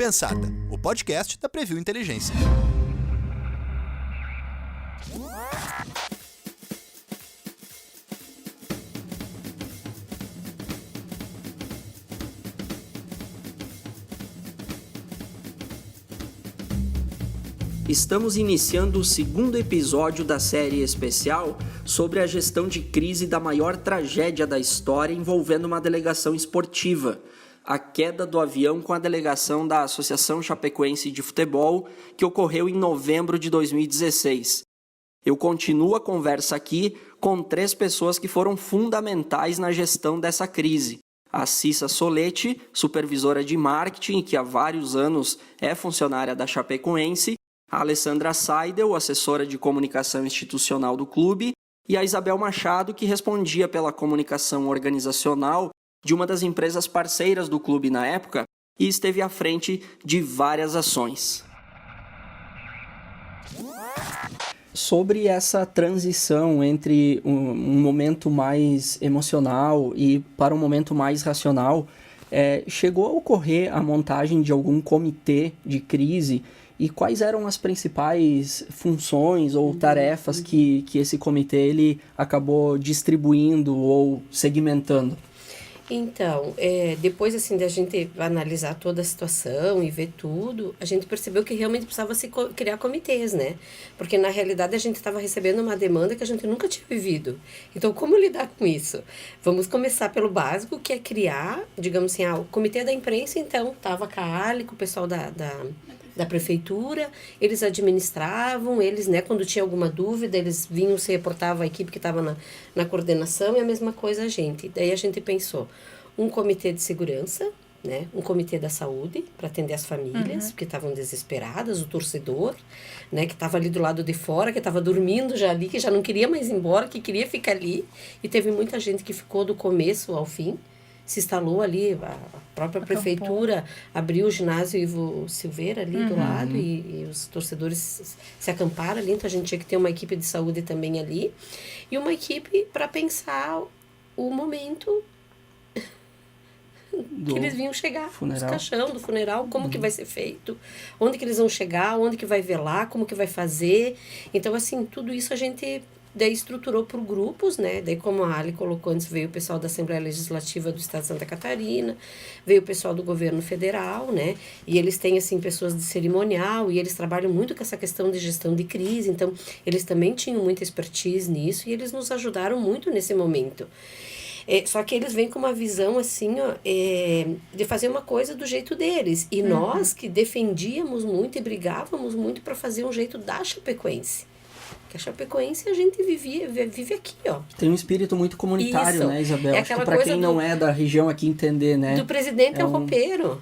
Criançada, o podcast da Preview Inteligência. Estamos iniciando o segundo episódio da série especial sobre a gestão de crise da maior tragédia da história envolvendo uma delegação esportiva, a queda do avião com a delegação da Associação Chapecoense de Futebol, que ocorreu em novembro de 2016. Eu continuo a conversa aqui com 3 pessoas que foram fundamentais na gestão dessa crise. A Cissa Soletti, supervisora de marketing, que há vários anos é funcionária da Chapecoense, a Alessandra Seidel, assessora de comunicação institucional do clube, e a Isabel Machado, que respondia pela comunicação organizacional de uma das empresas parceiras do clube na época e esteve à frente de várias ações. Sobre essa transição entre um momento mais emocional e para um momento mais racional, chegou a ocorrer a montagem de algum comitê de crise? E quais eram as principais funções ou tarefas que esse comitê ele acabou distribuindo ou segmentando? Então, depois assim da gente analisar toda a situação e ver tudo, a gente percebeu que realmente precisava se criar comitês, né? Porque na realidade a gente estava recebendo uma demanda que a gente nunca tinha vivido. Então, como lidar com isso? Vamos começar pelo básico, que é criar, digamos assim, o comitê da imprensa, então, estava com a Ali, com o pessoal da prefeitura, eles administravam, eles, né, quando tinha alguma dúvida, eles vinham, se reportavam à equipe que estava na coordenação, e a mesma coisa a gente. Daí a gente pensou, um comitê de segurança, né, um comitê da saúde, para atender as famílias, que estavam desesperadas, o torcedor, né, que estava ali do lado de fora, que estava dormindo já ali, que já não queria mais ir embora, que queria ficar ali, e teve muita gente que ficou do começo ao fim, se instalou ali, a própria prefeitura abriu o ginásio Ivo Silveira ali do lado e os torcedores se acamparam ali, então a gente tinha que ter uma equipe de saúde também ali e uma equipe para pensar o momento que eles vinham chegar, os caixão do funeral, como que vai ser feito, onde que eles vão chegar, onde que vai velar, como que vai fazer. Então, assim, tudo isso a gente daí estruturou por grupos, né? Daí, como a Ali colocou antes, veio o pessoal da Assembleia Legislativa do Estado de Santa Catarina, veio o pessoal do governo federal, né? E eles têm, assim, pessoas de cerimonial e eles trabalham muito com essa questão de gestão de crise, então, eles também tinham muita expertise nisso e eles nos ajudaram muito nesse momento. Só que eles vêm com uma visão, assim, ó, de fazer uma coisa do jeito deles. E nós que defendíamos muito e brigávamos muito para fazer um jeito da Chapecoense. Que a Chapecoense a gente vive aqui, ó. Tem um espírito muito comunitário, né, Isabel? É acho que para quem não é da região aqui entender, né? Do presidente ao roupeiro.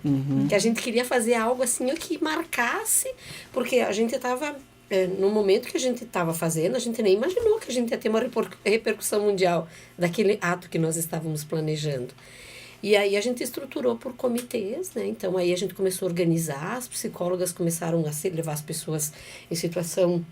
Que a gente queria fazer algo assim, ó, que marcasse, porque a gente estava... no momento que a gente estava fazendo, a gente nem imaginou que a gente ia ter uma repercussão mundial daquele ato que nós estávamos planejando. E aí a gente estruturou por comitês, né? Então aí a gente começou a organizar, as psicólogas começaram a levar as pessoas em situação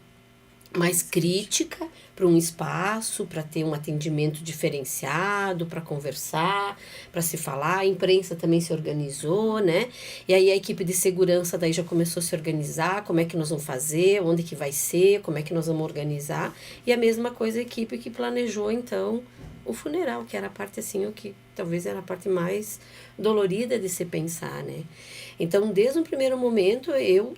mais crítica para um espaço, para ter um atendimento diferenciado, para conversar, para se falar. A imprensa também se organizou, né? E aí a equipe de segurança daí já começou a se organizar, como é que nós vamos fazer, onde que vai ser, como é que nós vamos organizar. E a mesma coisa a equipe que planejou, então, o funeral, que era a parte, assim, o que talvez era a parte mais dolorida de se pensar, né? Então, desde o primeiro momento, eu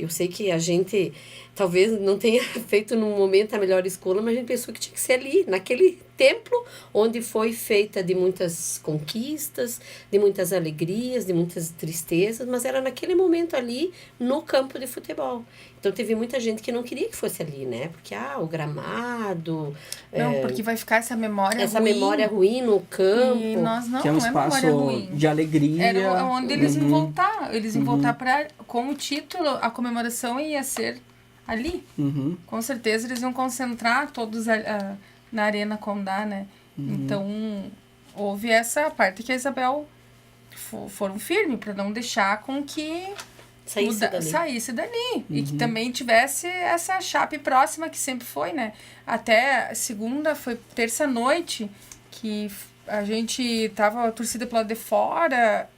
sei que a gente talvez não tenha feito no momento a melhor escolha, mas a gente pensou que tinha que ser ali, naquele templo, onde foi feita de muitas conquistas, de muitas alegrias, de muitas tristezas, mas era naquele momento ali, no campo de futebol. Então, teve muita gente que não queria que fosse ali, né? Porque, o gramado... Não, porque vai ficar essa memória ruim. Essa memória ruim no campo. E nós não, que é um espaço de alegria. Era onde eles iam voltar. Eles iam voltar para... Com o título, a comemoração ia ser ali. Com certeza, eles iam concentrar todos na Arena Condá, né? Então, houve essa parte que a Isabel foram firmes para não deixar com que saísse dali. E que também tivesse essa chape próxima que sempre foi, né? Até segunda, foi terça-noite, que a gente tava a torcida pro lado de fora,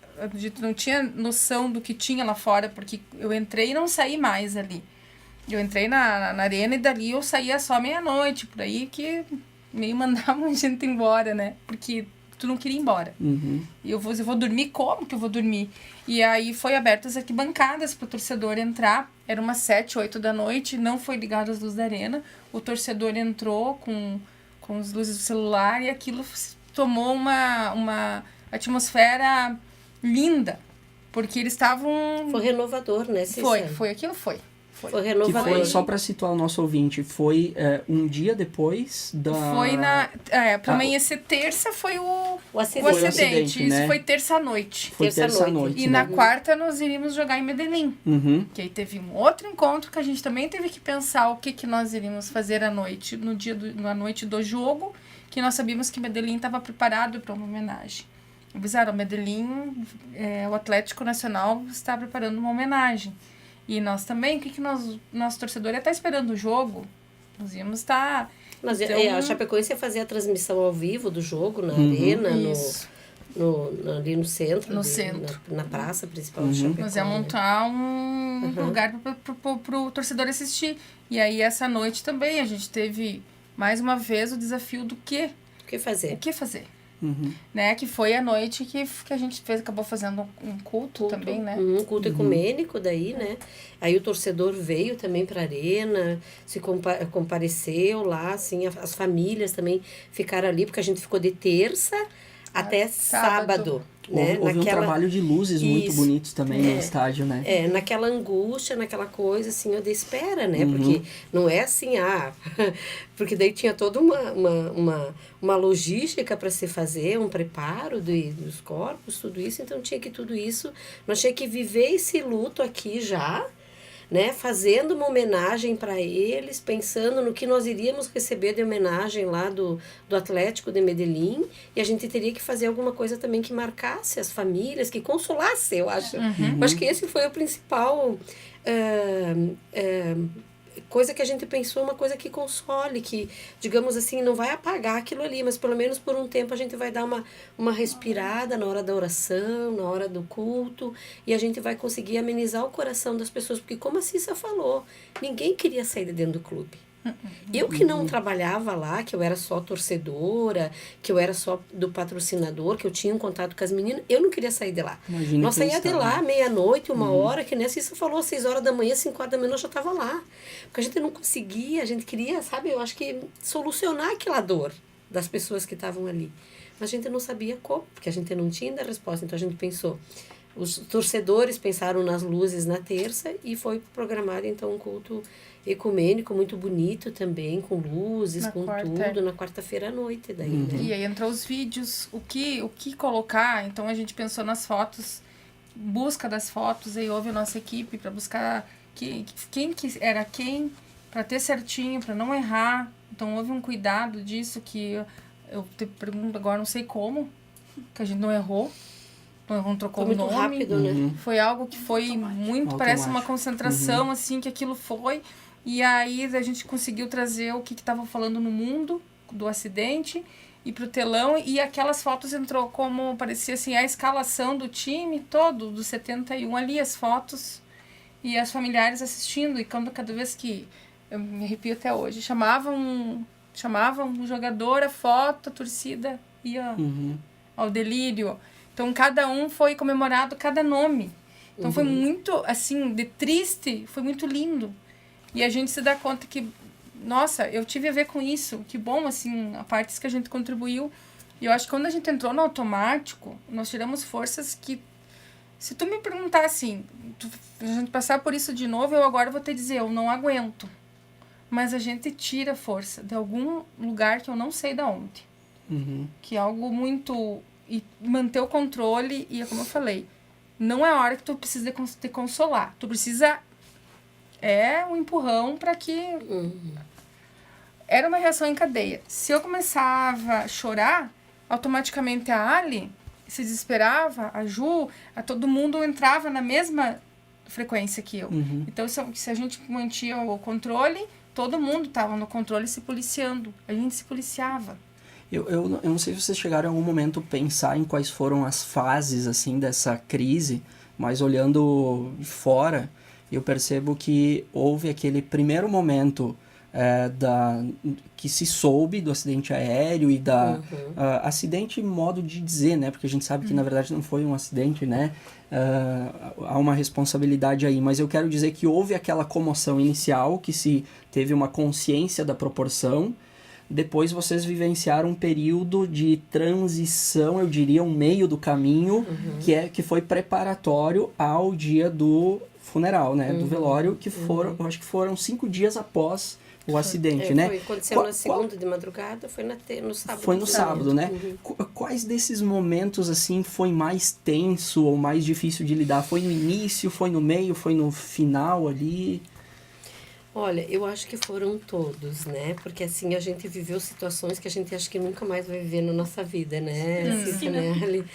não tinha noção do que tinha lá fora, porque eu entrei e não saí mais ali. Eu entrei na arena e dali eu saía só meia-noite, por aí que meio mandavam a gente embora, né? Porque tu não queria ir embora. E eu vou dormir? Como que eu vou dormir? E aí foi abertas as arquibancadas pro torcedor entrar. Era umas 7, 8 da noite, não foi ligado as luzes da arena. O torcedor entrou com as luzes do celular e aquilo tomou uma atmosfera linda. Porque eles estavam... Foi renovador, né? Foi Foi renovador. Que foi, só para situar o nosso ouvinte, foi um dia depois da... Foi para amanhecer terça foi o acidente. Né? Isso foi terça-noite. Foi terça-noite. E na quarta nós iríamos jogar em Medellín. Que aí teve um outro encontro que a gente também teve que pensar o que nós iríamos fazer à noite, na noite do jogo, que nós sabíamos que Medellín estava preparado para uma homenagem. Avisaram, Medellín, o Atlético Nacional está preparando uma homenagem. E nós também, o que nosso torcedor ia estar esperando o jogo? Nós íamos estar... Mas então... a Chapecoense ia fazer a transmissão ao vivo do jogo na arena, ali no centro. Na praça principal de Chapecó. Nós ia montar um lugar pro torcedor assistir. E aí, essa noite também, a gente teve, mais uma vez, o desafio do quê? O que fazer? Né? Que foi a noite que a gente acabou fazendo um culto também, né? Um culto ecumênico daí, né? Aí o torcedor veio também para a arena, se compareceu lá, assim, as famílias também ficaram ali, porque a gente ficou de terça até sábado. Né? Houve um trabalho de luzes muito bonitos também no estádio, né? Naquela angústia, naquela coisa, assim, de espera, né? Porque não é assim, porque daí tinha toda uma logística para se fazer, um preparo dos corpos, tudo isso, então tinha que tudo isso, nós tinha que viver esse luto aqui já, né, fazendo uma homenagem para eles, pensando no que nós iríamos receber de homenagem lá do Atlético de Medellín, e a gente teria que fazer alguma coisa também que marcasse as famílias, que consolasse, eu acho. Eu acho que esse foi o principal coisa que a gente pensou, uma coisa que console, que, digamos assim, não vai apagar aquilo ali, mas pelo menos por um tempo a gente vai dar uma respirada na hora da oração, na hora do culto, e a gente vai conseguir amenizar o coração das pessoas, porque como a Cissa falou, ninguém queria sair de dentro do clube. Eu que não trabalhava lá, que eu era só torcedora, que eu era só do patrocinador, que eu tinha um contato com as meninas, eu não queria sair de lá. Nós saíamos de lá meia-noite, 1h, que nem a Cissa falou, 6h da manhã, 5h da manhã, nós já estava lá. Porque a gente não conseguia, a gente queria, sabe, eu acho que solucionar aquela dor das pessoas que estavam ali. Mas a gente não sabia como, porque a gente não tinha ainda a resposta. Então a gente pensou, os torcedores pensaram nas luzes na terça e foi programado então um culto ecumênico muito bonito também, com luzes, com tudo, na quarta-feira à noite daí, né? E aí entrou os vídeos, o que colocar, então a gente pensou nas fotos, busca das fotos, aí houve a nossa equipe para buscar quem que era quem, para ter certinho, para não errar, então houve um cuidado disso que eu te pergunto agora, não sei como, que a gente não errou, não trocou o nome. Rápido, né? Foi algo que foi muito, parece uma concentração, assim, que aquilo foi. E aí a gente conseguiu trazer o que estavam falando no mundo do acidente e pro telão. E aquelas fotos entrou como, parecia assim, a escalação do time todo, do 71 ali, as fotos e as familiares assistindo. E cada vez que, eu me arrepio até hoje, chamavam um jogador, a foto, a torcida ia ao delírio. Então, cada um foi comemorado, cada nome. Então, foi muito, assim, de triste, foi muito lindo. E a gente se dá conta que, nossa, eu tive a ver com isso. Que bom, assim, a partes que a gente contribuiu. E eu acho que quando a gente entrou no automático, nós tiramos forças que... Se tu me perguntar assim, a gente passar por isso de novo, eu agora vou te dizer, eu não aguento. Mas a gente tira força de algum lugar que eu não sei de onde. Que é algo muito... E manter o controle, e é como eu falei, não é a hora que tu precisa te consolar. Tu precisa... um empurrão para que... Era uma reação em cadeia. Se eu começava a chorar, automaticamente a Ali se desesperava, a Ju, todo mundo entrava na mesma frequência que eu. Então, se a gente mantinha o controle, todo mundo estava no controle se policiando. A gente se policiava. Eu não sei se vocês chegaram em algum momento a pensar em quais foram as fases, assim, dessa crise, mas olhando de fora, eu percebo que houve aquele primeiro momento que se soube do acidente aéreo e acidente, modo de dizer, né? Porque a gente sabe que, na verdade, não foi um acidente, né? Há uma responsabilidade aí, mas eu quero dizer que houve aquela comoção inicial, que se teve uma consciência da proporção. Depois vocês vivenciaram um período de transição, eu diria, um meio do caminho, que foi preparatório ao dia do funeral, né? Do velório, que foram, eu acho que foram 5 dias após o acidente, né? Aconteceu na segunda de madrugada, foi no sábado. Foi no sábado, né? Quais desses momentos, assim, foi mais tenso ou mais difícil de lidar? Foi no início, foi no meio, foi no final ali? Olha, eu acho que foram todos, né? Porque assim, a gente viveu situações que a gente acha que nunca mais vai viver na nossa vida, né? Sim, né?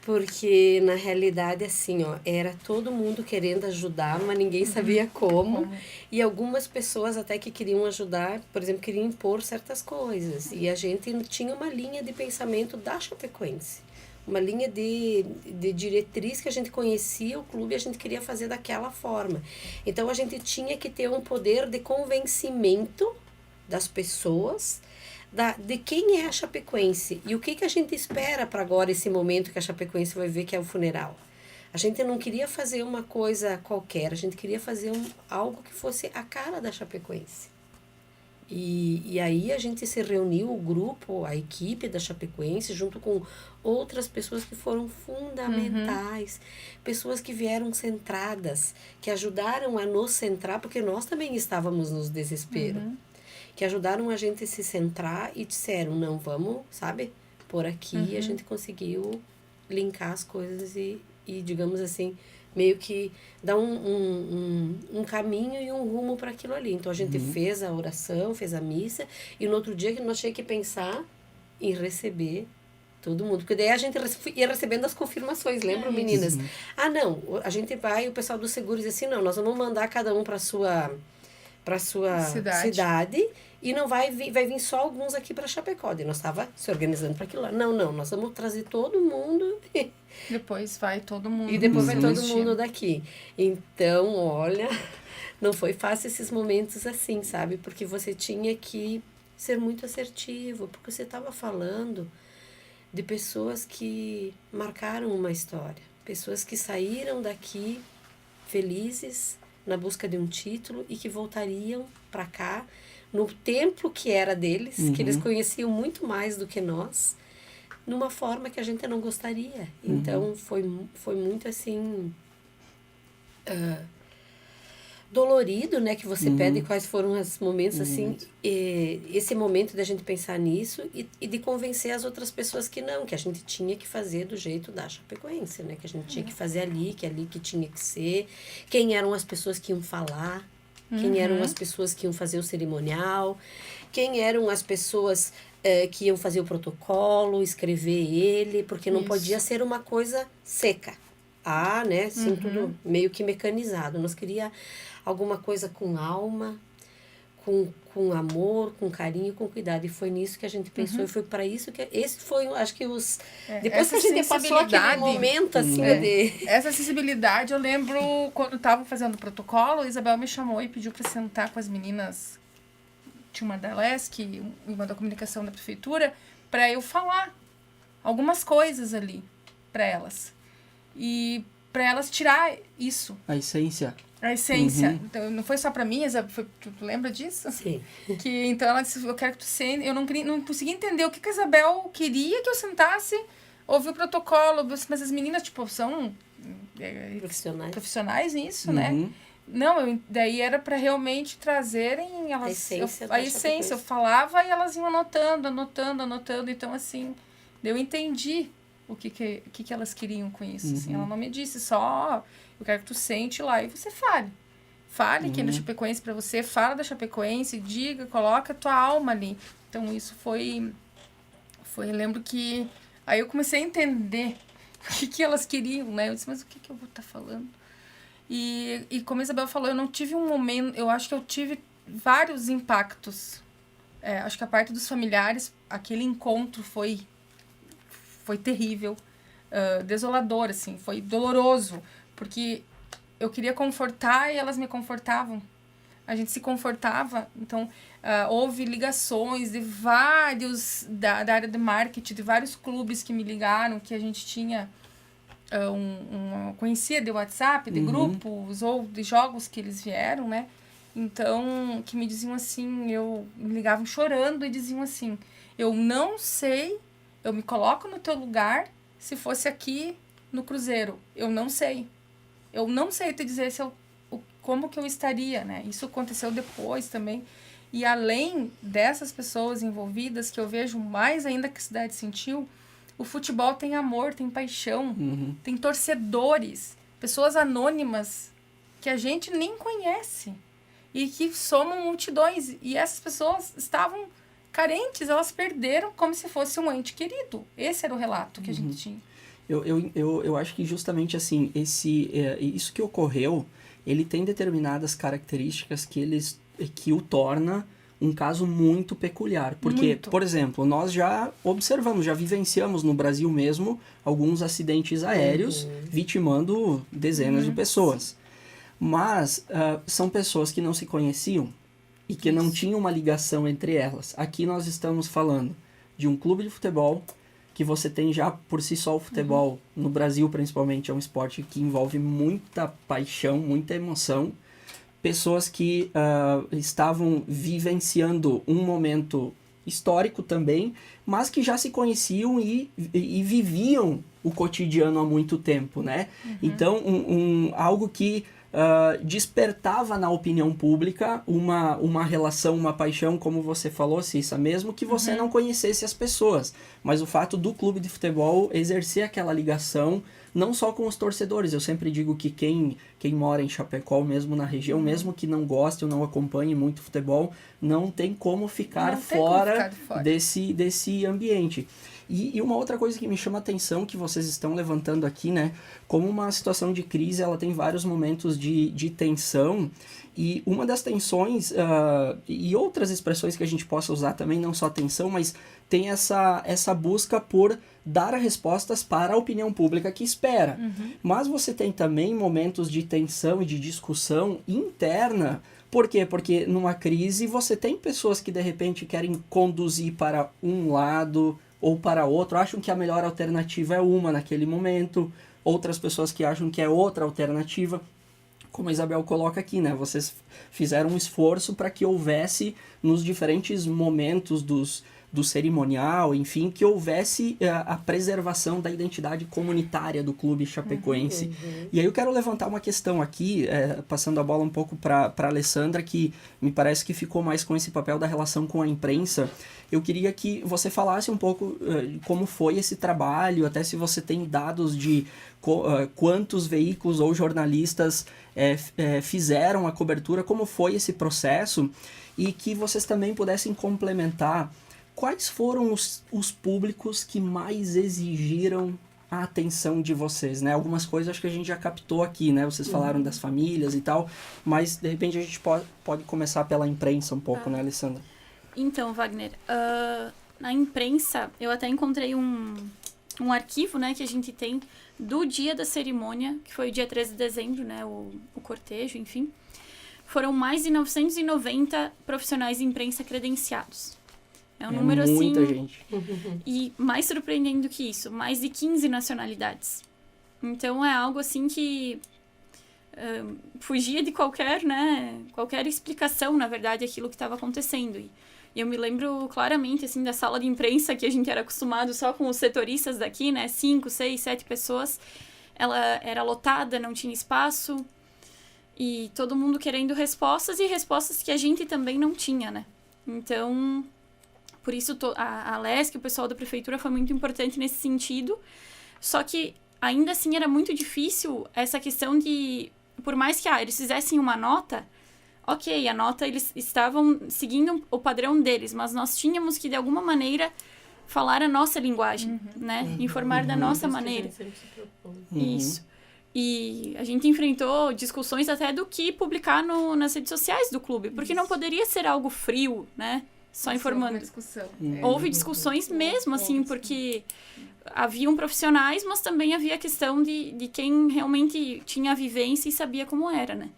Porque, na realidade, assim, ó, era todo mundo querendo ajudar, mas ninguém sabia como. E algumas pessoas até que queriam ajudar, por exemplo, queriam impor certas coisas. E a gente tinha uma linha de pensamento da Chapecoense. Uma linha de diretriz que a gente conhecia o clube e a gente queria fazer daquela forma. Então, a gente tinha que ter um poder de convencimento das pessoas de quem é a Chapecoense e o que a gente espera para agora, esse momento que a Chapecoense vai ver, que é o funeral. A gente não queria fazer uma coisa qualquer, a gente queria fazer algo que fosse a cara da Chapecoense. E aí a gente se reuniu, o grupo, a equipe da Chapecoense, junto com outras pessoas que foram fundamentais, pessoas que vieram centradas, que ajudaram a nos centrar, porque nós também estávamos nos desespero, que ajudaram a gente a se centrar e disseram, não, vamos, sabe, por aqui. A gente conseguiu linkar as coisas e digamos assim, meio que dar um caminho e um rumo para aquilo ali. Então, a gente fez a oração, fez a missa, e no outro dia que nós tínhamos que pensar em receber todo mundo. Porque daí a gente ia recebendo as confirmações, lembram, meninas? Ah, não, a gente vai, o pessoal do seguro diz assim, não, nós vamos mandar cada um para sua cidade e não vai vir só alguns aqui para Chapecó. E nós estava se organizando para aquilo lá. Não, nós vamos trazer todo mundo. Depois vai todo mundo. E depois vai todo mundo daqui. Então, olha, não foi fácil esses momentos assim, sabe? Porque você tinha que ser muito assertivo, porque você estava falando de pessoas que marcaram uma história. Pessoas que saíram daqui felizes, na busca de um título, e que voltariam para cá no templo que era deles, que eles conheciam muito mais do que nós, numa forma que a gente não gostaria. Então, foi muito assim dolorido, né, que você pede quais foram os momentos, assim, esse momento da gente pensar nisso e de convencer as outras pessoas que não, que a gente tinha que fazer do jeito da Chapecoense, né, que a gente tinha que fazer ali que tinha que ser, quem eram as pessoas que iam falar, quem eram as pessoas que iam fazer o cerimonial, quem eram as pessoas que iam fazer o protocolo, escrever ele, porque não podia ser uma coisa seca. Né, assim, tudo meio que mecanizado. Nós queríamos alguma coisa com alma, com amor, com carinho, com cuidado. E foi nisso que a gente pensou, e foi para isso que... Esse foi, acho que os... Depois que a gente passou aquele momento, assim, Essa sensibilidade, eu lembro, quando estava fazendo o protocolo, a Isabel me chamou e pediu para sentar com as meninas, tinha uma da LESC, uma da comunicação da prefeitura, para eu falar algumas coisas ali para elas. E para elas tirar isso. A essência. A essência. Então, não foi só para mim, tu lembra disso? Sim. Que, então ela disse, eu quero que tu sente. Eu não conseguia entender o que a Isabel queria que eu sentasse, ouvir o protocolo, mas as meninas, tipo, são profissionais nisso, né? Não, daí era para realmente trazerem a essência. Eu falava e elas iam anotando. Então, assim, eu entendi o que elas queriam com isso. Assim. Ela não me disse só, eu quero que tu sente lá e você fale. Fale que é da Chapecoense pra você, fala da Chapecoense, diga, coloca a tua alma ali. Então, isso foi... Eu lembro que... Aí eu comecei a entender o que elas queriam, né? Eu disse, mas o que eu vou estar falando? E como a Isabel falou, eu não tive um momento... Eu acho que eu tive vários impactos acho que a parte dos familiares, aquele encontro foi terrível, desolador, assim, foi doloroso, porque eu queria confortar e elas me confortavam. A gente se confortava, então houve ligações de vários, da área de marketing, de vários clubes que me ligaram, que a gente tinha conhecia de WhatsApp, de grupos ou de jogos que eles vieram, né? Então, que me diziam assim, me ligavam chorando e diziam assim, eu não sei, eu me coloco no teu lugar se fosse aqui no Cruzeiro, eu não sei te dizer como que eu estaria, né? Isso aconteceu depois também. E além dessas pessoas envolvidas, que eu vejo mais ainda que a cidade sentiu, o futebol tem amor, tem paixão, tem torcedores, pessoas anônimas que a gente nem conhece e que somam multidões. E essas pessoas estavam carentes, elas perderam como se fosse um ente querido. Esse era o relato que a gente tinha. Eu acho que justamente assim, isso que ocorreu, ele tem determinadas características que o torna um caso muito peculiar. Porque, por exemplo, nós já observamos, já vivenciamos no Brasil mesmo alguns acidentes aéreos vitimando dezenas de pessoas. Mas são pessoas que não se conheciam e que não tinham uma ligação entre elas. Aqui nós estamos falando de um clube de futebol que você tem já por si só o futebol, no Brasil principalmente, é um esporte que envolve muita paixão, muita emoção. Pessoas que estavam vivenciando um momento histórico também, mas que já se conheciam e viviam o cotidiano há muito tempo, né? Então, algo que despertava na opinião pública uma relação, uma paixão, como você falou, Cissa, mesmo que você não conhecesse as pessoas. Mas o fato do clube de futebol exercer aquela ligação, não só com os torcedores. Eu sempre digo que quem mora em Chapecó, mesmo na região, mesmo que não goste ou não acompanhe muito futebol, não tem como ficar fora desse ambiente. E uma outra coisa que me chama a atenção, que vocês estão levantando aqui, né? Como uma situação de crise, ela tem vários momentos de tensão. E uma das tensões, e outras expressões que a gente possa usar também, não só tensão, mas tem essa busca por dar respostas para a opinião pública que espera. Mas você tem também momentos de tensão e de discussão interna. Por quê? Porque numa crise você tem pessoas que de repente querem conduzir para um lado ou para outro, acham que a melhor alternativa é uma naquele momento, outras pessoas que acham que é outra alternativa. Como a Isabel coloca aqui, né? Vocês fizeram um esforço para que houvesse, nos diferentes momentos do cerimonial, enfim, que houvesse a preservação da identidade comunitária do clube chapecoense. E aí eu quero levantar uma questão aqui, passando a bola um pouco para a Alessandra, que me parece que ficou mais com esse papel da relação com a imprensa. Eu queria que você falasse um pouco como foi esse trabalho, até se você tem dados de quantos veículos ou jornalistas fizeram a cobertura, como foi esse processo, e que vocês também pudessem complementar quais foram os públicos que mais exigiram a atenção de vocês, né? Algumas coisas acho que a gente já captou aqui, né? Vocês falaram das famílias e tal, mas de repente a gente pode começar pela imprensa um pouco, né, Alessandra? Então, Wagner, na imprensa eu até encontrei um arquivo, né, que a gente tem do dia da cerimônia, que foi o dia 13 de dezembro, né, o cortejo, enfim. Foram mais de 990 profissionais de imprensa credenciados. É um número assim... muita gente. E mais surpreendendo que isso, mais de 15 nacionalidades. Então é algo assim que fugia de qualquer explicação, na verdade, aquilo que estava acontecendo. E eu me lembro claramente, assim, da sala de imprensa que a gente era acostumado só com os setoristas daqui, né? 5, 6, 7 pessoas. Ela era lotada, não tinha espaço. E todo mundo querendo respostas e respostas que a gente também não tinha, né? Então... Por isso, a LESC, o pessoal da prefeitura, foi muito importante nesse sentido. Só que, ainda assim, era muito difícil essa questão de... Por mais que eles fizessem uma nota, ok, a nota, eles estavam seguindo o padrão deles, mas nós tínhamos que, de alguma maneira, falar a nossa linguagem, né? Informar da nossa maneira. Isso. E a gente enfrentou discussões até do que publicar nas redes sociais do clube, porque não poderia ser algo frio, né? só informando. Uma discussão. Houve discussões mesmo, assim, porque haviam profissionais, mas também havia a questão de quem realmente tinha a vivência e sabia como era, né?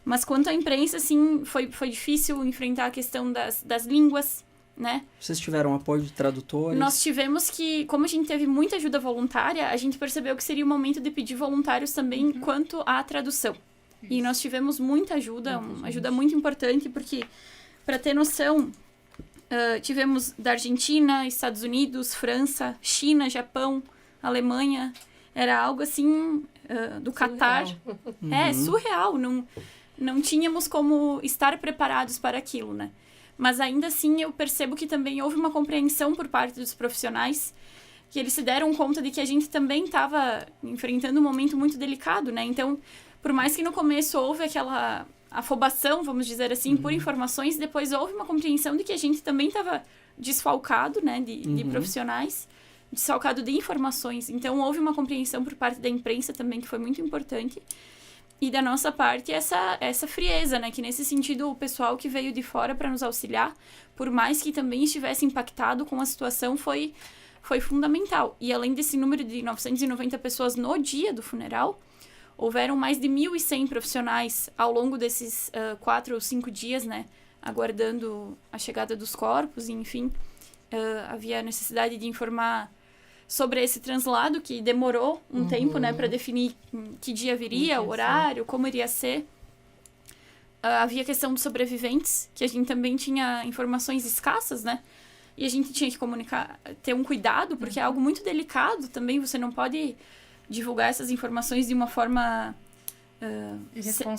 Mas quanto à imprensa, assim, foi difícil enfrentar a questão das línguas, né? Vocês tiveram apoio de tradutores? Nós tivemos que, como a gente teve muita ajuda voluntária, a gente percebeu que seria o momento de pedir voluntários também quanto à tradução. E nós tivemos muita ajuda, uma ajuda muito importante, porque, para ter noção, tivemos da Argentina, Estados Unidos, França, China, Japão, Alemanha. Era algo assim, do Catar. Surreal. Não tínhamos como estar preparados para aquilo, né? Mas ainda assim eu percebo que também houve uma compreensão por parte dos profissionais, que eles se deram conta de que a gente também estava enfrentando um momento muito delicado, né? Então, por mais que no começo houve aquela afobação, vamos dizer assim, por informações, depois houve uma compreensão de que a gente também estava desfalcado, né, de profissionais, desfalcado de informações. Então, houve uma compreensão por parte da imprensa também, que foi muito importante. E da nossa parte, essa frieza, né, que nesse sentido o pessoal que veio de fora para nos auxiliar, por mais que também estivesse impactado com a situação, foi fundamental. E além desse número de 990 pessoas no dia do funeral, houveram mais de 1.100 profissionais ao longo desses 4 ou 5 dias, né, aguardando a chegada dos corpos, e, enfim, havia necessidade de informar sobre esse translado, que demorou um tempo, né, para definir que dia viria, o horário, como iria ser. Havia a questão dos sobreviventes, que a gente também tinha informações escassas, né, e a gente tinha que comunicar, ter um cuidado, porque é algo muito delicado também, você não pode divulgar essas informações de uma forma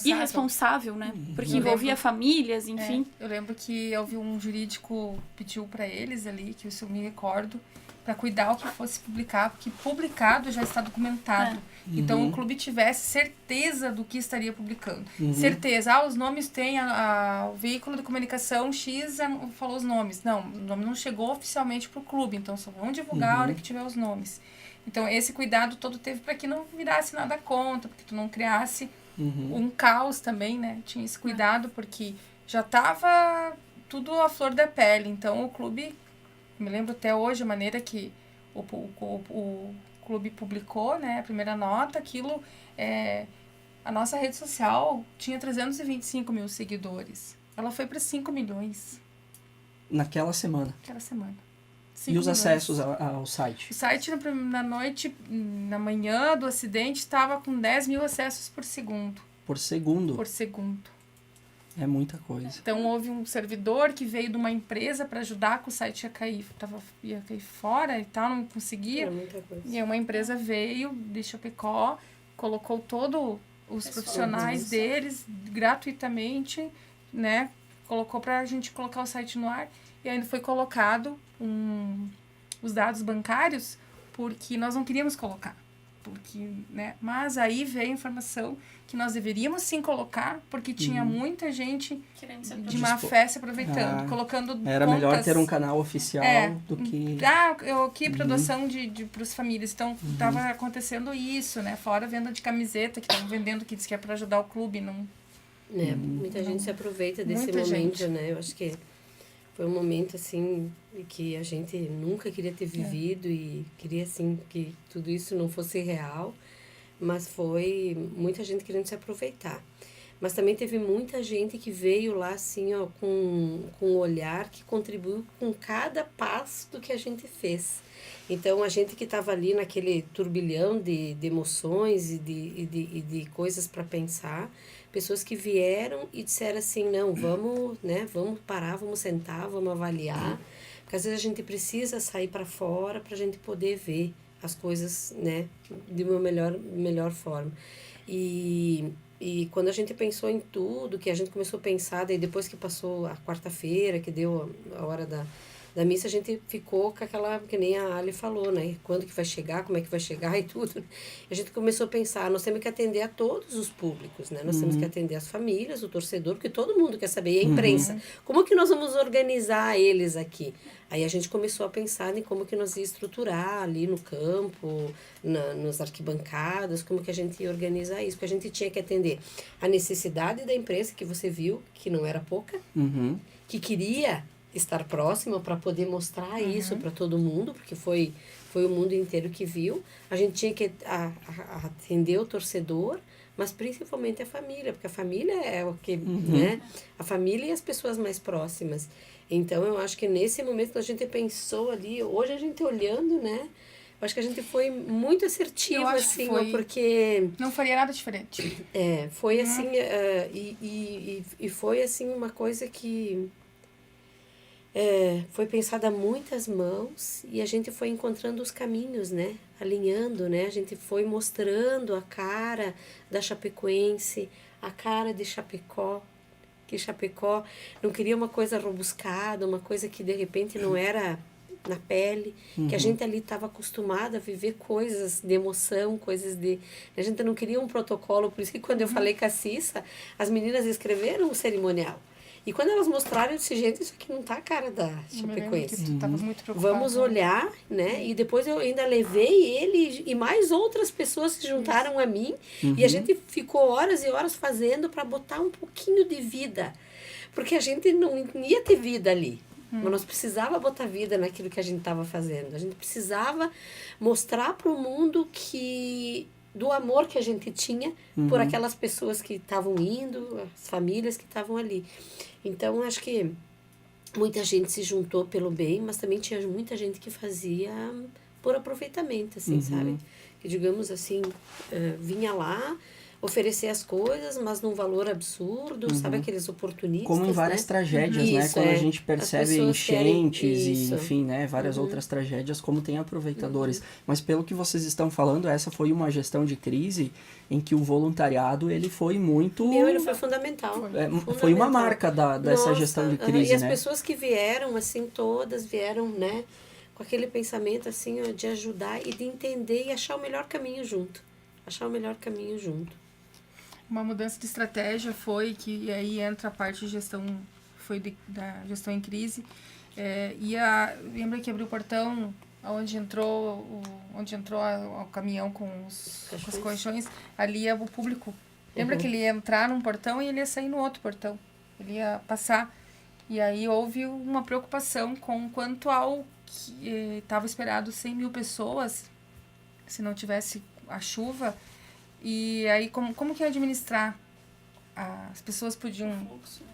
irresponsável, né? Porque envolvia famílias, enfim. Eu lembro que houve um jurídico pediu para eles ali, que isso eu me recordo, para cuidar o que fosse publicar, porque publicado já está documentado. Então o clube tivesse certeza do que estaria publicando. Certeza. Os nomes tem o veículo de comunicação X falou os nomes. Não, o nome não chegou oficialmente para o clube, então só vão divulgar a hora que tiver os nomes. Então, esse cuidado todo teve para que não virasse nada contra, porque tu não criasse um caos também, né? Tinha esse cuidado, porque já estava tudo à flor da pele. Então, o clube, me lembro até hoje a maneira que o clube publicou, né? A primeira nota, aquilo, a nossa rede social tinha 325 mil seguidores. Ela foi para 5 milhões. Naquela semana? Naquela semana. E os acessos ao site? O site, na manhã do acidente, estava com 10 mil acessos por segundo. Por segundo? Por segundo. É muita coisa. Então, houve um servidor que veio de uma empresa para ajudar que o site ia cair fora e tal, não conseguia. É muita coisa. E aí uma empresa veio de Chapecó, colocou todos os profissionais deles gratuitamente, né? Colocou para a gente colocar o site no ar. E ainda foi colocado os dados bancários, porque nós não queríamos colocar. Né? Mas aí veio a informação que nós deveríamos sim colocar, porque tinha muita gente de má fé se aproveitando, colocando era contas. Melhor ter um canal oficial do que... Eu aqui para doação para as famílias. Então, estava acontecendo isso, né? Fora a venda de camiseta, que estavam vendendo, que diz que é para ajudar o clube. Não... muita gente se aproveita desse momento, né? Eu acho que foi um momento, assim, que a gente nunca queria ter vivido e queria, assim, que tudo isso não fosse real, mas foi muita gente querendo se aproveitar. Mas também teve muita gente que veio lá, assim, ó, com um olhar que contribuiu com cada passo do que a gente fez. Então, a gente que estava ali naquele turbilhão de emoções e de coisas para pensar, pessoas que vieram e disseram assim, não, vamos parar, vamos sentar, vamos avaliar, porque às vezes a gente precisa sair para fora para a gente poder ver as coisas, né, de uma melhor forma. E quando a gente pensou em tudo, que a gente começou a pensar, daí depois que passou a quarta-feira, que deu a hora da missa, a gente ficou com aquela, que nem a Ali falou, né? Quando que vai chegar, como é que vai chegar e tudo. A gente começou a pensar, nós temos que atender a todos os públicos, né? Nós temos que atender as famílias, o torcedor, porque todo mundo quer saber, e a imprensa. Como que nós vamos organizar eles aqui? Aí a gente começou a pensar em como que nós ia estruturar ali no campo, nas arquibancadas, como que a gente ia organizar isso, porque a gente tinha que atender a necessidade da imprensa, que você viu, que não era pouca, que queria estar próxima, para poder mostrar isso para todo mundo, porque foi o mundo inteiro que viu. A gente tinha que atender o torcedor, mas principalmente a família, porque a família é o que, né? A família e as pessoas mais próximas. Então, eu acho que nesse momento que a gente pensou ali, hoje a gente olhando, né? Eu acho que a gente foi muito assertiva, assim, porque... Não faria nada diferente. Foi assim, e foi assim uma coisa que foi pensada a muitas mãos e a gente foi encontrando os caminhos, né? Alinhando, né? A gente foi mostrando a cara da Chapecoense, a cara de Chapecó, que Chapecó não queria uma coisa robuscada, uma coisa que de repente não era na pele, que a gente ali estava acostumada a viver coisas de emoção, coisas de... A gente não queria um protocolo, por isso que quando eu falei com a Cissa, as meninas escreveram o cerimonial. E quando elas mostraram, eu disse, gente, isso aqui não tá a cara da Chapecoense. Tu tava muito preocupada. Vamos olhar, né? E depois eu ainda levei ele e mais outras pessoas se juntaram a mim. E a gente ficou horas e horas fazendo para botar um pouquinho de vida. Porque a gente não ia ter vida ali. Mas nós precisava botar vida naquilo que a gente estava fazendo. A gente precisava mostrar para o mundo que do amor que a gente tinha por aquelas pessoas que estavam indo, as famílias que estavam ali. Então, acho que muita gente se juntou pelo bem, mas também tinha muita gente que fazia por aproveitamento, assim, sabe? Que, digamos assim, vinha lá oferecer as coisas, mas num valor absurdo, sabe? Aqueles oportunistas, como em várias tragédias, né? Quando a gente percebe enchentes e, enfim, né? Várias outras tragédias, como tem aproveitadores. Mas pelo que vocês estão falando, essa foi uma gestão de crise em que o voluntariado, ele foi muito... ele foi fundamental. Foi uma marca dessa gestão de crise, e as né? pessoas que vieram, assim, todas vieram, né? Com aquele pensamento, assim, ó, de ajudar e de entender e achar o melhor caminho junto. Uma mudança de estratégia foi que aí entra a parte de gestão, da gestão em crise. Lembra que abriu o portão onde entrou o caminhão com os colchões, ali ia o público. Lembra que ele ia entrar num portão e ele ia sair no outro portão. Ele ia passar. E aí houve uma preocupação com quanto ao que estava esperado 100 mil pessoas, se não tivesse a chuva. E aí, como que ia administrar? As pessoas podiam...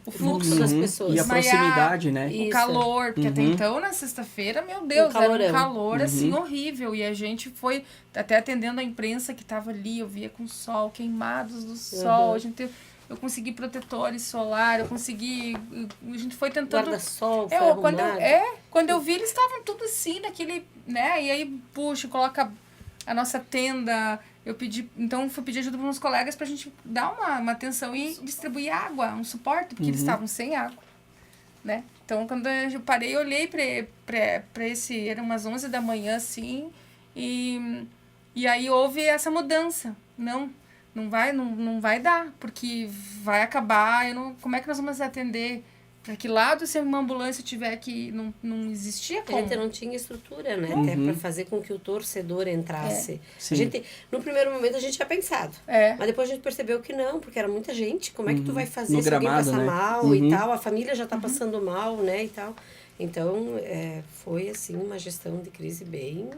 O fluxo das pessoas. E a proximidade, né? O calor, porque até então, na sexta-feira, meu Deus, era um calor, assim, horrível. E a gente foi até atendendo a imprensa que estava ali, eu via com sol, queimados do sol. Eu consegui protetores solar, a gente foi tentando... Guarda-sol, quando eu vi, eles estavam tudo assim, naquele, né? E aí, puxa, coloca a nossa tenda... fui pedir ajuda para uns colegas para a gente dar uma atenção e distribuir água, um suporte, porque eles estavam sem água, né? Então, quando eu parei, eu olhei para esse... Eram umas 11 da manhã, assim, e aí houve essa mudança. Não vai dar, porque vai acabar, como é que nós vamos atender? Para que lado, se uma ambulância tiver que... Não existia como. A gente não tinha estrutura, né? Até para fazer com que o torcedor entrasse. No primeiro momento, a gente tinha pensado. Mas depois a gente percebeu que não, porque era muita gente. Como é que tu vai fazer se alguém passar mal e tal? A família já está passando mal, né? E tal. Então, foi, assim, uma gestão de crise bem...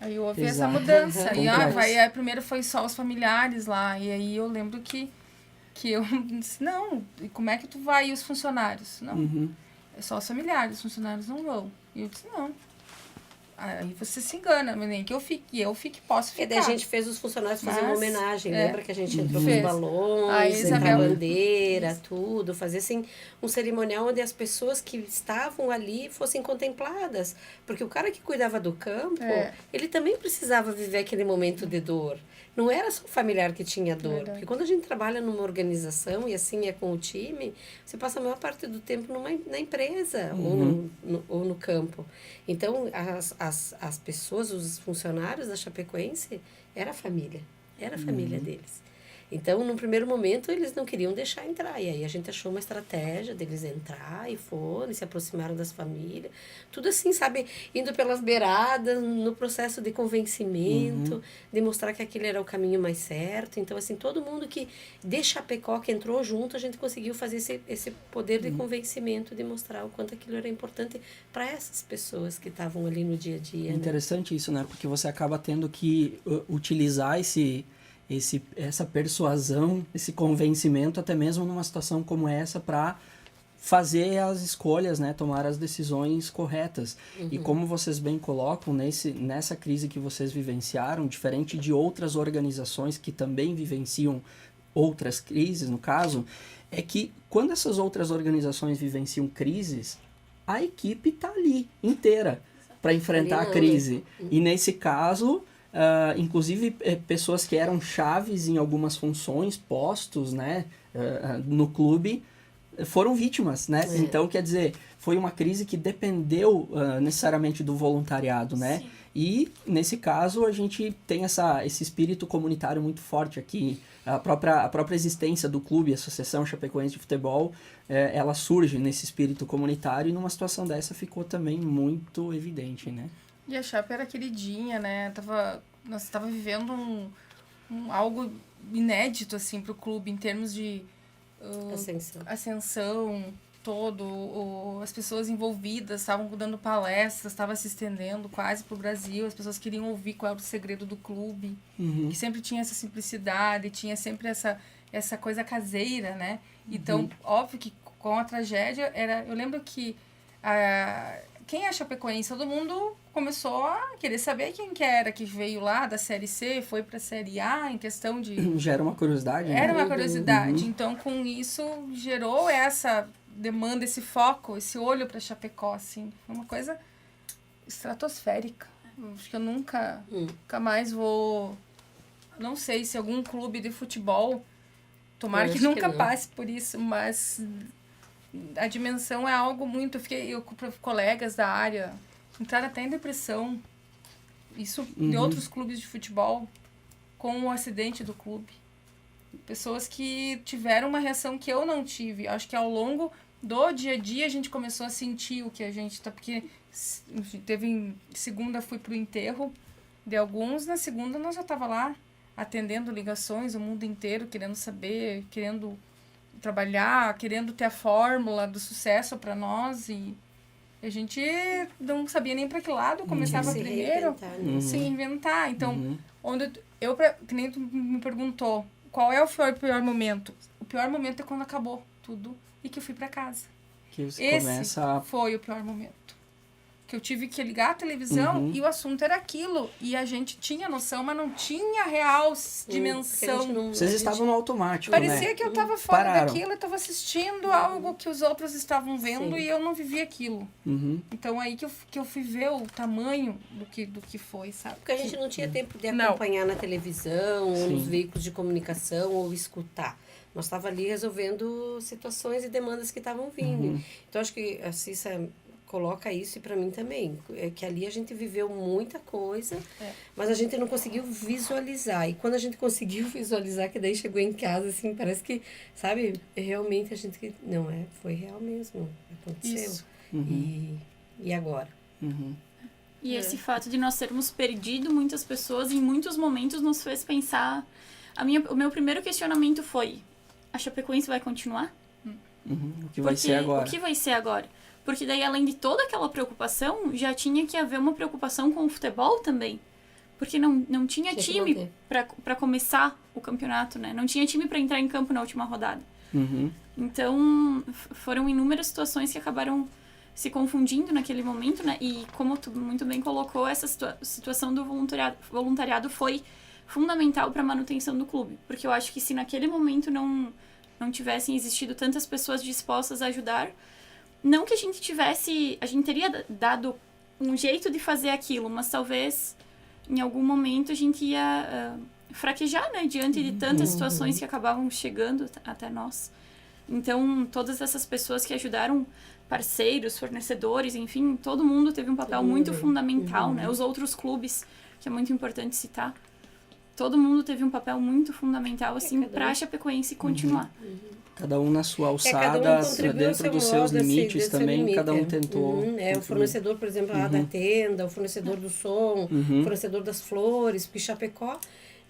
Aí houve essa mudança. Aí primeiro foi só os familiares lá. E aí eu lembro que eu disse, não, e como é que tu vai? E os funcionários? Não, é só os familiares, os funcionários não vão. E eu disse, não. Aí você se engana, nem que eu fique, posso ficar. E daí a gente fez os funcionários fazer uma homenagem, lembra que a gente entrou com os balões, a bandeira, tudo, fazer assim um cerimonial onde as pessoas que estavam ali fossem contempladas. Porque o cara que cuidava do campo, ele também precisava viver aquele momento de dor. Não era só o familiar que tinha dor. Verdade. Porque quando a gente trabalha numa organização, e assim é com o time, você passa a maior parte do tempo na empresa ou no campo. Então, as pessoas, os funcionários da Chapecoense, era a família deles. Então, no primeiro momento, eles não queriam deixar entrar. E aí a gente achou uma estratégia deles entrar e foram, e se aproximaram das famílias. Tudo assim, sabe? Indo pelas beiradas, no processo de convencimento, de mostrar que aquele era o caminho mais certo. Então, assim, todo mundo que de Chapecó, que entrou junto, a gente conseguiu fazer esse poder de convencimento, de mostrar o quanto aquilo era importante para essas pessoas que estavam ali no dia a dia. Interessante isso, né? Porque você acaba tendo que utilizar essa persuasão, esse convencimento, até mesmo numa situação como essa, para fazer as escolhas, né? Tomar as decisões corretas. E como vocês bem colocam, nessa crise que vocês vivenciaram, diferente de outras organizações que também vivenciam outras crises, no caso, é que quando essas outras organizações vivenciam crises, a equipe está ali, inteira, para enfrentar a crise. E nesse caso... inclusive pessoas que eram chaves em algumas funções, postos, né, no clube, foram vítimas, né? Então, quer dizer, foi uma crise que dependeu necessariamente do voluntariado, né? Sim. E, nesse caso, a gente tem esse espírito comunitário muito forte aqui. A própria existência do clube, a Associação Chapecoense de Futebol, ela surge nesse espírito comunitário, e numa situação dessa ficou também muito evidente, né? E a Chape era queridinha, né? Nós tava vivendo algo inédito, assim, pro clube, em termos de ascensão as pessoas envolvidas estavam dando palestras, estavam se estendendo quase pro Brasil, as pessoas queriam ouvir qual era o segredo do clube, que sempre tinha essa simplicidade, tinha sempre essa coisa caseira, né? Então, óbvio que com a tragédia, eu lembro que quem é chapecoense, todo mundo começou a querer saber quem que era, que veio lá da Série C, foi pra Série A, em questão de... Já era uma curiosidade, né? Era uma curiosidade. Então, com isso, gerou essa demanda, esse foco, esse olho pra Chapecó, assim. Foi uma coisa estratosférica. Acho que eu nunca mais vou... Não sei se algum clube de futebol, tomara que nunca passe por isso, mas... A dimensão é algo muito... Eu com colegas da área, entraram até em depressão. Isso de outros clubes de futebol, com o acidente do clube. Pessoas que tiveram uma reação que eu não tive. Acho que ao longo do dia a dia a gente começou a sentir o que a gente tá... Porque segunda fui pro enterro de alguns, na segunda nós já tava lá atendendo ligações, o mundo inteiro, querendo saber, querendo... trabalhar, querendo ter a fórmula do sucesso para nós, e a gente não sabia nem para que lado começava primeiro, se reinventar. Então, que nem tu me perguntou, qual é o pior momento? O pior momento é quando acabou tudo e que eu fui para casa. Foi o pior momento. Que eu tive que ligar a televisão e o assunto era aquilo. E a gente tinha noção, mas não tinha real dimensão. Vocês estavam no automático, Parecia né? que eu estava fora daquilo, eu estava assistindo algo que os outros estavam vendo e eu não vivia aquilo. Então aí que eu fui ver o tamanho do que foi, sabe? Porque a gente não tinha tempo de acompanhar na televisão, ou nos veículos de comunicação, ou escutar. Nós estávamos ali resolvendo situações e demandas que estavam vindo. Então, acho que a Cissa coloca isso, e para mim também, é que ali a gente viveu muita coisa, mas a gente não conseguiu visualizar. E quando a gente conseguiu visualizar, que daí chegou em casa, assim, parece que, sabe, realmente a gente... foi real mesmo, aconteceu. Isso. E agora? E esse fato de nós termos perdido muitas pessoas, em muitos momentos nos fez pensar... O meu primeiro questionamento foi, a Chapecoense vai continuar? O que vai ser agora? O que vai ser agora? Porque daí, além de toda aquela preocupação, já tinha que haver uma preocupação com o futebol também. Porque não tinha time para começar o campeonato, né? Não tinha time para entrar em campo na última rodada. Então, foram inúmeras situações que acabaram se confundindo naquele momento, né? E como tu muito bem colocou, essa situação do voluntariado foi fundamental para a manutenção do clube. Porque eu acho que se naquele momento não tivessem existido tantas pessoas dispostas a ajudar... Não que a gente teria dado um jeito de fazer aquilo, mas talvez em algum momento a gente ia fraquejar, né? Diante de tantas situações que acabavam chegando até nós. Então, todas essas pessoas que ajudaram, parceiros, fornecedores, enfim, todo mundo teve um papel muito fundamental, né? Os outros clubes, que é muito importante citar, todo mundo teve um papel muito fundamental, assim, cada um. pra Chapecoense continuar. Cada um na sua Cada um alçada, contribuiu ao dentro seu dos modo, seus assim, limites dentro do seu também, limite, cada um tentou. O contribuir. fornecedor, por exemplo, lá da tenda, o fornecedor do som, o fornecedor das flores, porque Chapecó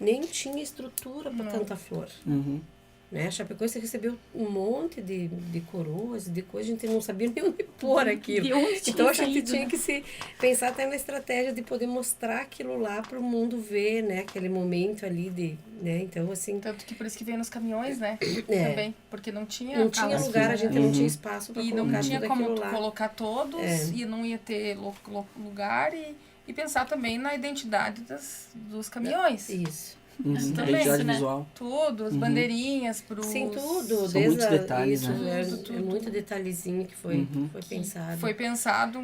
nem tinha estrutura para tanta flor. Né? A Chapecoense recebeu um monte de coroas e de coisas, a gente não sabia nem onde pôr aquilo. De onde tinha Então a gente saído, tinha né? que se pensar até na estratégia de poder mostrar aquilo lá para o mundo ver, né? Aquele momento ali de, né? Então assim, Tanto que por isso que veio nos caminhões, né? É. Também. Porque não tinha não tinha carro lugar, a aqui, gente né? não tinha espaço para E colocar não tinha tudo como aquilo tu lá. colocar todos e não ia ter lugar e pensar também na identidade dos caminhões. Isso. Também Identidade isso, né? visual. Tudo, as bandeirinhas pros... Sim, tudo. São muitos detalhes, isso, né? é muito detalhezinho que foi pensado. Foi pensado,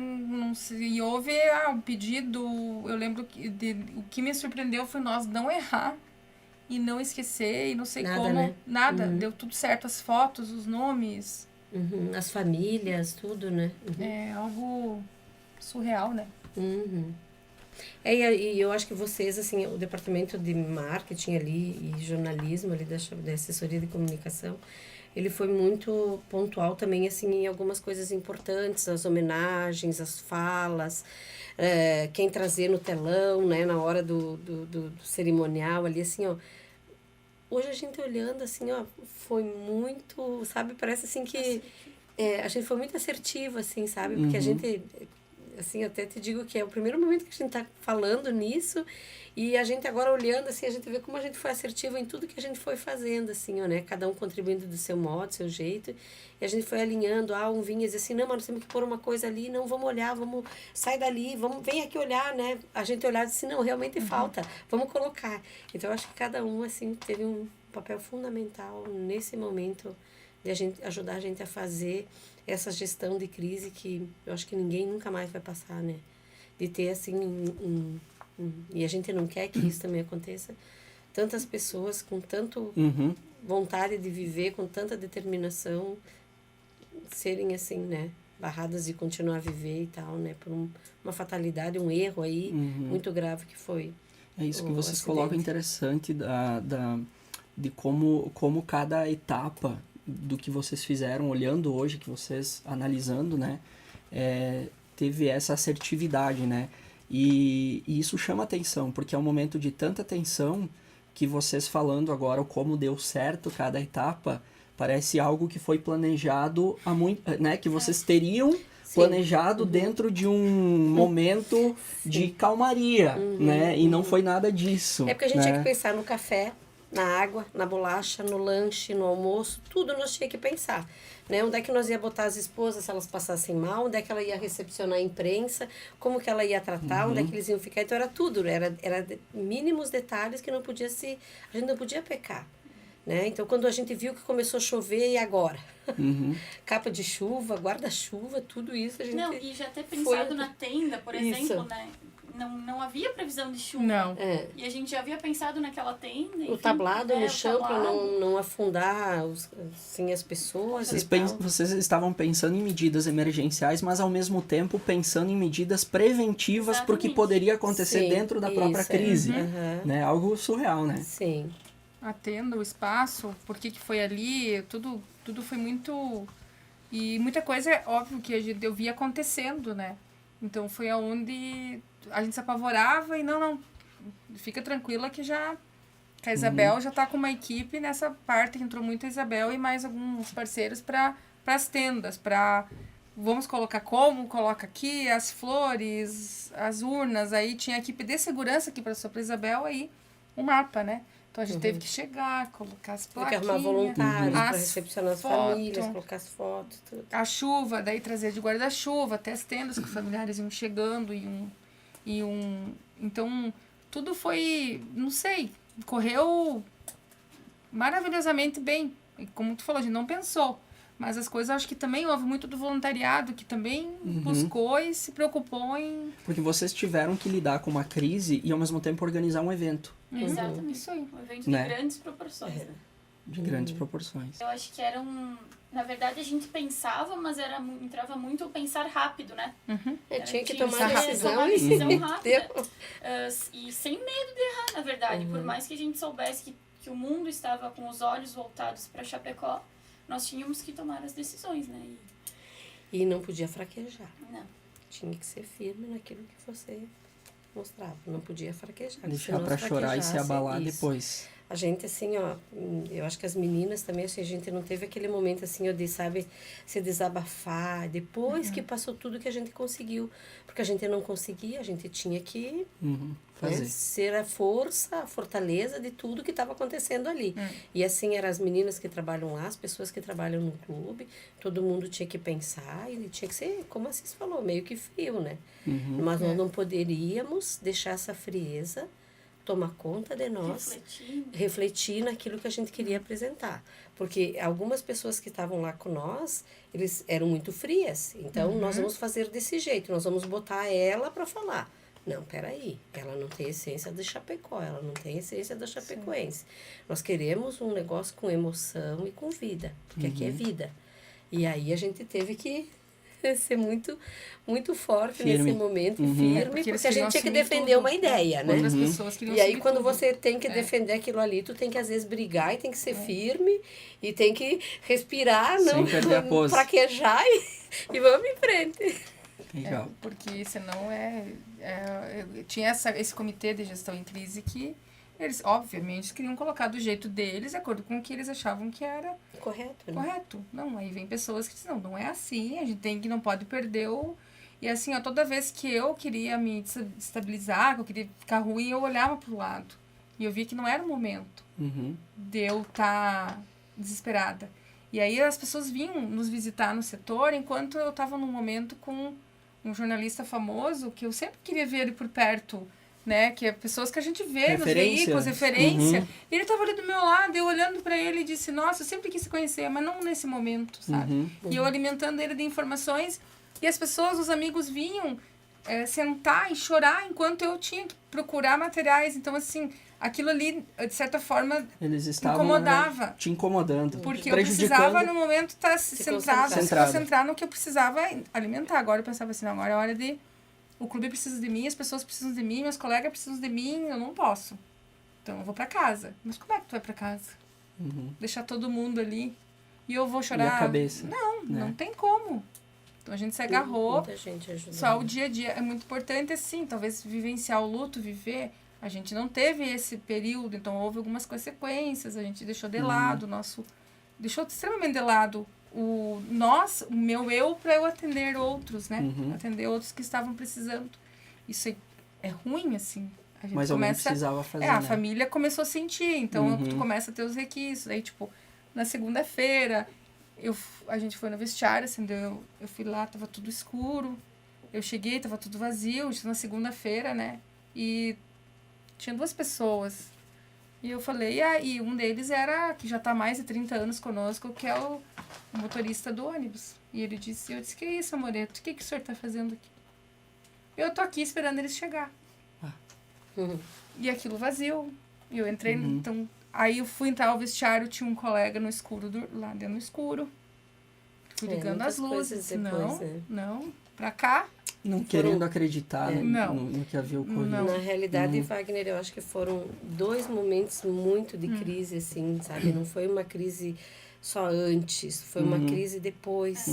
e houve um pedido, eu lembro que o que me surpreendeu foi nós não errar e não esquecer e não sei Nada, como, né? nada, deu tudo certo, as fotos, os nomes, As famílias, tudo, né? é algo surreal, né? E eu acho que vocês, assim, o departamento de marketing ali e jornalismo ali da assessoria de comunicação, ele foi muito pontual também, assim, em algumas coisas importantes, as homenagens, as falas, quem trazer no telão, né, na hora do cerimonial ali, assim, ó. Hoje a gente olhando, assim, ó, foi muito, sabe, parece assim que a gente foi muito assertiva, assim, sabe, porque a gente... Assim, até te digo que é o primeiro momento que a gente está falando nisso e a gente agora olhando, assim, a gente vê como a gente foi assertiva em tudo que a gente foi fazendo, assim, ó, né? Cada um contribuindo do seu modo, do seu jeito. E a gente foi alinhando, um vinha e dizia assim, não, mas nós temos que pôr uma coisa ali, não, vamos olhar, vamos, sai dali, vem aqui olhar, né? A gente olhar e disse, não, realmente falta, vamos colocar. Então, eu acho que cada um, assim, teve um papel fundamental nesse momento de ajudar a gente a fazer essa gestão de crise que eu acho que ninguém nunca mais vai passar, né? De ter, assim, e a gente não quer que isso também aconteça, tantas pessoas com tanto vontade de viver, com tanta determinação, serem, assim, né? Barradas de continuar a viver e tal, né? Por uma fatalidade, um erro aí muito grave que foi. É isso que vocês acidente. colocam interessante de como cada etapa do que vocês fizeram, olhando hoje, que vocês analisando, né, teve essa assertividade, né, e isso chama atenção, porque é um momento de tanta tensão que vocês falando agora como deu certo cada etapa, parece algo que foi planejado há muito, né, que vocês teriam planejado dentro de um momento de calmaria, né, e não foi nada disso. É porque a gente né? tinha que pensar no café, na água, na bolacha, no lanche, no almoço, tudo nós tinha que pensar, né? Onde é que nós ia botar as esposas se elas passassem mal, onde é que ela ia recepcionar a imprensa, como que ela ia tratar, onde é que eles iam ficar, então era tudo, era mínimos detalhes que a gente não podia pecar, né? Então quando a gente viu que começou a chover, e agora? Capa de chuva, guarda-chuva, tudo isso a gente... Não, e já ter pensado na tenda, por exemplo, né? Não havia previsão de chuva. Não. E a gente já havia pensado naquela tenda. O tablado no o chão para tablado. não afundar assim, as pessoas Vocês estavam pensando em medidas emergenciais, mas ao mesmo tempo pensando em medidas preventivas para o que Exatamente. poderia acontecer Sim, dentro da própria isso, crise. Né? Algo surreal, né? Sim. A tenda, o espaço, por que foi ali, tudo foi muito... E muita coisa, é óbvio, que eu via acontecendo, né? Então foi aonde a gente se apavorava e não, fica tranquila que a Isabel já tá com uma equipe nessa parte, que entrou muito a Isabel e mais alguns parceiros para as tendas, vamos colocar coloca aqui, as flores, as urnas, aí tinha a equipe de segurança que passou para Isabel, aí o mapa, né? Então a gente teve que chegar, colocar as plaquinhas, Tem que arrumar voluntários para as recepcionar as fotos, famílias, colocar as fotos, tudo. a chuva, daí trazer de guarda-chuva até as tendas que os familiares iam chegando então tudo foi, não sei, correu maravilhosamente bem. E como tu falou, a gente não pensou, mas as coisas, acho que também houve muito do voluntariado que também buscou e se preocupou em... Porque vocês tiveram que lidar com uma crise e ao mesmo tempo organizar um evento. Exatamente. Isso aí. Um evento Né? de grandes proporções. De grandes proporções. Eu acho que na verdade a gente pensava, mas entrava muito o pensar rápido, né? Tinha que tomar decisão rápida. Deu. E sem medo de errar, na verdade. Por mais que a gente soubesse que o mundo estava com os olhos voltados para Chapecó, nós tínhamos que tomar as decisões, né? E não podia fraquejar. Não. Tinha que ser firme naquilo que você mostrava. Não podia fraquejar. Deixar para chorar e se abalar depois. A gente, assim, ó, eu acho que as meninas também, assim, a gente não teve aquele momento, assim, de, sabe, se desabafar, depois que passou tudo que a gente conseguiu. Porque a gente não conseguia, a gente tinha que fazer. Né, ser a força, a fortaleza de tudo que estava acontecendo ali. E, assim, eram as meninas que trabalham lá, as pessoas que trabalham no clube, todo mundo tinha que pensar e tinha que ser, como a Cis falou, meio que frio, né? Mas nós não poderíamos deixar essa frieza tomar conta de nós, refletir naquilo que a gente queria apresentar. Porque algumas pessoas que estavam lá com nós, eles eram muito frias. Então, nós vamos fazer desse jeito, nós vamos botar ela para falar. Não, peraí, ela não tem essência de Chapecó, ela não tem essência da chapecoense. Nós queremos um negócio com emoção e com vida, porque aqui é vida. E aí a gente teve que ser muito, muito forte nesse momento, firme, porque a gente tinha que defender tudo, uma ideia, né? Outras pessoas queriam e aí quando tudo. você tem que defender aquilo ali, tu tem que às vezes brigar e tem que ser firme e tem que respirar, não fraquejar e vamos em frente. Legal. Porque senão tinha esse comitê de gestão em crise que eles, obviamente, queriam colocar do jeito deles, de acordo com o que eles achavam que era correto. Não, aí vem pessoas que dizem, não é assim, a gente não pode perder o... E assim, ó, toda vez que eu queria me destabilizar, que eu queria ficar ruim, eu olhava pro lado. E eu via que não era o momento de eu estar desesperada. E aí as pessoas vinham nos visitar no setor, enquanto eu estava num momento com um jornalista famoso, que eu sempre queria ver ele por perto, né, que é pessoas que a gente vê nos veículos, referência. E ele estava ali do meu lado, eu olhando para ele e disse, nossa, eu sempre quis se conhecer, mas não nesse momento, sabe? E eu alimentando ele de informações, e as pessoas, os amigos vinham sentar e chorar enquanto eu tinha que procurar materiais. Então, assim, aquilo ali, de certa forma, eles estavam incomodava. Te incomodando. Porque eu precisava, no momento, estar se concentrar no que eu precisava alimentar. Agora eu pensava assim, não, agora é hora de... O clube precisa de mim, as pessoas precisam de mim, meus colegas precisam de mim, eu não posso. Então eu vou pra casa. Mas como é que tu vai pra casa? Deixar todo mundo ali e eu vou chorar? E a cabeça? Não tem como. Então a gente se agarrou. Muita gente ajudou. Só o dia a dia. É muito importante, assim, talvez vivenciar o luto, viver. A gente não teve esse período, então houve algumas consequências, a gente deixou de lado, deixou extremamente de lado o meu eu para eu atender outros, né? Atender outros que estavam precisando. Isso é ruim, assim. A gente mas alguém precisava fazer, a família começou a sentir, então tu começa a ter os requisitos. Aí, tipo, na segunda-feira, a gente foi no vestiário, acendeu, eu fui lá, tava tudo escuro. Eu cheguei, tava tudo vazio, na segunda-feira, né? E tinha 2 pessoas. E eu falei, e um deles que já tá há mais de 30 anos conosco, que é o motorista do ônibus. E eu disse, que é isso, Amoreto? O que o senhor tá fazendo aqui? Eu tô aqui esperando eles chegar. E aquilo vazio. E eu entrei, então... Aí eu fui entrar ao vestiário, tinha um colega no escuro, lá dentro no escuro. Fui ligando as luzes. Depois, não, pra cá. Não querendo acreditar no que havia ocorrido. Na realidade, Wagner, eu acho que foram 2 momentos muito de crise, assim, sabe? Não foi uma crise só antes, foi uma crise depois.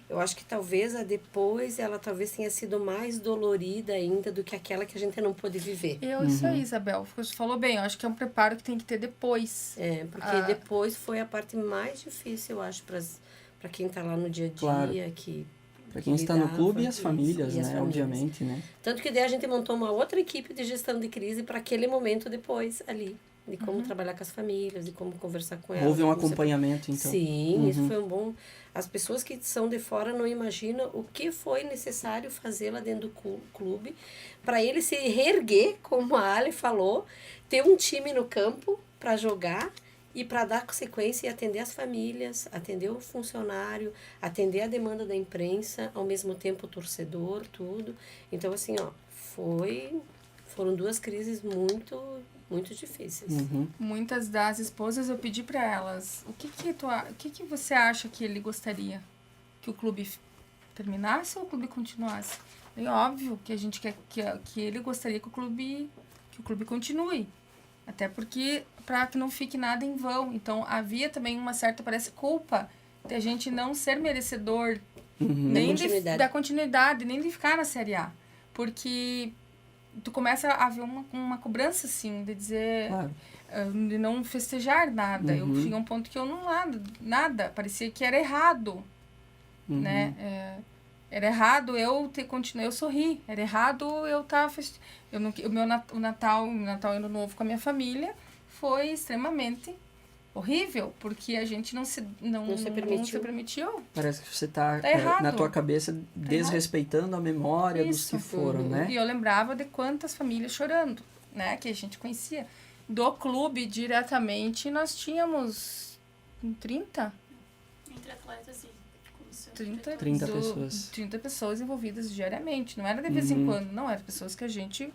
Eu acho que talvez a depois, ela talvez tenha sido mais dolorida ainda do que aquela que a gente não pôde viver. Isso aí, Isabel. Você falou bem, eu acho que é um preparo que tem que ter depois. Porque depois foi a parte mais difícil, eu acho, para quem tá lá no dia a dia, claro. Para quem está no clube e as famílias, né? Obviamente, né? Tanto que daí a gente montou uma outra equipe de gestão de crise para aquele momento depois ali. De como trabalhar com as famílias, de como conversar com elas. Houve um acompanhamento, então. Sim, isso foi um bom... As pessoas que são de fora não imaginam o que foi necessário fazer lá dentro do clube para ele se reerguer, como a Ali falou, ter um time no campo para jogar e para dar sequência e atender as famílias, atender o funcionário, atender a demanda da imprensa, ao mesmo tempo o torcedor, tudo. Então, assim, foram 2 crises muito muito difíceis. Muitas das esposas eu pedi para elas, o que você acha que ele gostaria? Que o clube terminasse ou o clube continuasse? É óbvio que a gente quer que ele gostaria que o clube continue. Até porque, para que não fique nada em vão. Então, havia também uma certa, parece, culpa de a gente não ser merecedor nem da continuidade, nem de ficar na Série A. Porque tu começa a haver uma cobrança, assim, de dizer... Claro. De não festejar nada. Eu cheguei a um ponto que eu não... Nada. Parecia que era errado. Né? Era errado eu eu sorrir. Era errado eu estar... O Natal e Ano Novo com a minha família foi extremamente horrível, porque a gente não se permitiu. Parece que você tá na tua cabeça desrespeitando a memória dos que foram, né? E eu lembrava de quantas famílias chorando, né? Que a gente conhecia. Do clube, diretamente, nós tínhamos 30? Entre atletas e comissão. 30 pessoas. 30 pessoas envolvidas diariamente. Não era de vez em quando, não. Eram pessoas que a gente...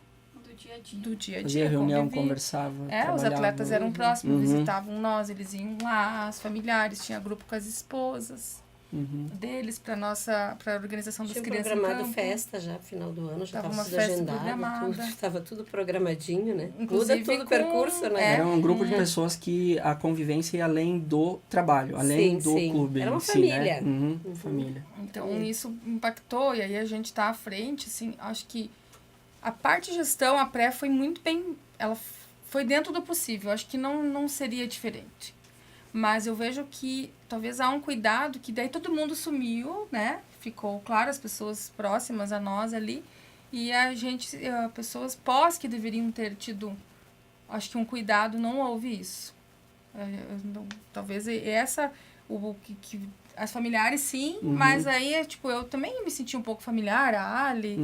Do dia a dia. Fazia reunião, conversava. Os atletas eram próximos, visitavam nós, eles iam lá, os familiares, tinha grupo com as esposas deles para a organização das crianças. Tinha programado festa já, final do ano, já estava tudo agendado, estava tudo programadinho, né? Inclusive, muda todo o percurso, né? Era um grupo de pessoas que a convivência ia além do trabalho, além do clube. Era uma família. Né? Família. Então, isso impactou, e aí a gente tá à frente, assim, acho que a parte de gestão, a pré, foi muito bem... Ela foi dentro do possível. Acho que não seria diferente. Mas eu vejo que talvez há um cuidado que daí todo mundo sumiu, né? Ficou, claro, as pessoas próximas a nós ali. E pessoas pós que deveriam ter tido, acho que um cuidado, não houve isso. Talvez as familiares, sim, mas aí, eu também me senti um pouco familiar, a Ali,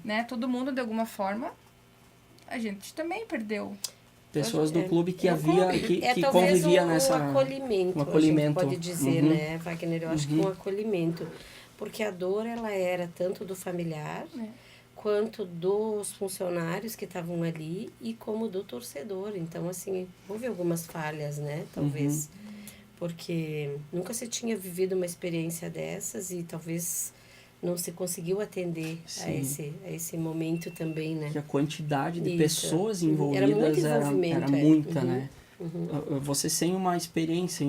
né? Todo mundo, de alguma forma, a gente também perdeu. Pessoas do clube que que convivia nessa... acolhimento, a gente pode dizer, né, Wagner? Eu acho que um acolhimento. Porque a dor, ela era tanto do familiar, quanto dos funcionários que estavam ali, e como do torcedor. Então, assim, houve algumas falhas, né? Talvez... porque nunca se tinha vivido uma experiência dessas e talvez não se conseguiu atender a esse momento também, né? Que a quantidade de pessoas envolvidas era muita, né? Você sem uma experiência,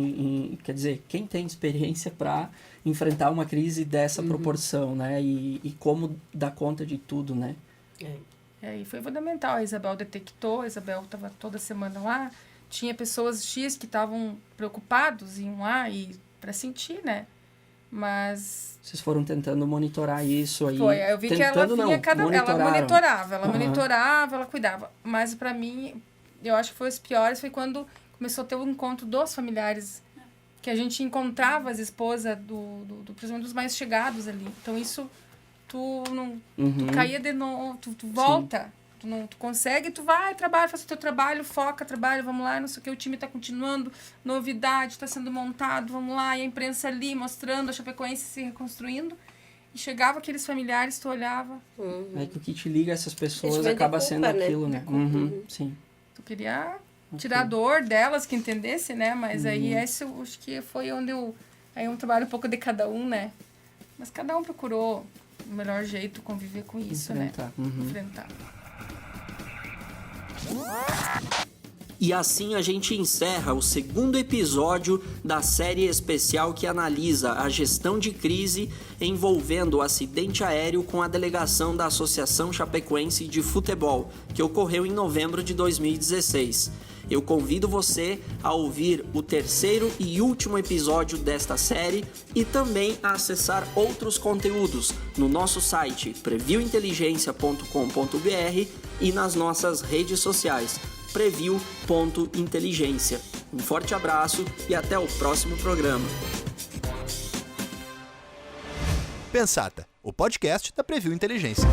quer dizer, quem tem experiência para enfrentar uma crise dessa proporção, né? E como dar conta de tudo, né? E foi fundamental. A Isabel detectou, a Isabel estava toda semana lá. Tinha pessoas X que estavam preocupados, iam lá para sentir, né? Mas... Vocês foram tentando monitorar isso aí? Foi, eu vi que ela vinha ela monitorava, ela cuidava. Mas para mim, eu acho que foi os piores, foi quando começou a ter o encontro dos familiares, que a gente encontrava as esposas principalmente dos mais chegados ali. Então isso, tu caía de novo, tu volta... Tu consegue, tu vai, trabalha, faz o teu trabalho, foca, trabalha, vamos lá, não sei o que, o time tá continuando, novidade, tá sendo montado, vamos lá, e a imprensa ali mostrando a Chapecoense se reconstruindo, e chegava aqueles familiares, tu olhava. É que o que te liga a essas pessoas acaba sendo aquilo, né? Sim. Tu queria tirar a dor delas, que entendesse, né? Mas aí esse, eu acho que foi onde aí um trabalho um pouco de cada um, né? Mas cada um procurou o melhor jeito conviver com isso, enfrentar. Né? Enfrentar. E assim a gente encerra o segundo episódio da série especial que analisa a gestão de crise envolvendo o acidente aéreo com a delegação da Associação Chapecoense de Futebol, que ocorreu em novembro de 2016. Eu convido você a ouvir o terceiro e último episódio desta série e também a acessar outros conteúdos no nosso site previuinteligência.com.br e nas nossas redes sociais preview.inteligência. Um forte abraço e até o próximo programa. Pensata, o podcast da Preview Inteligência.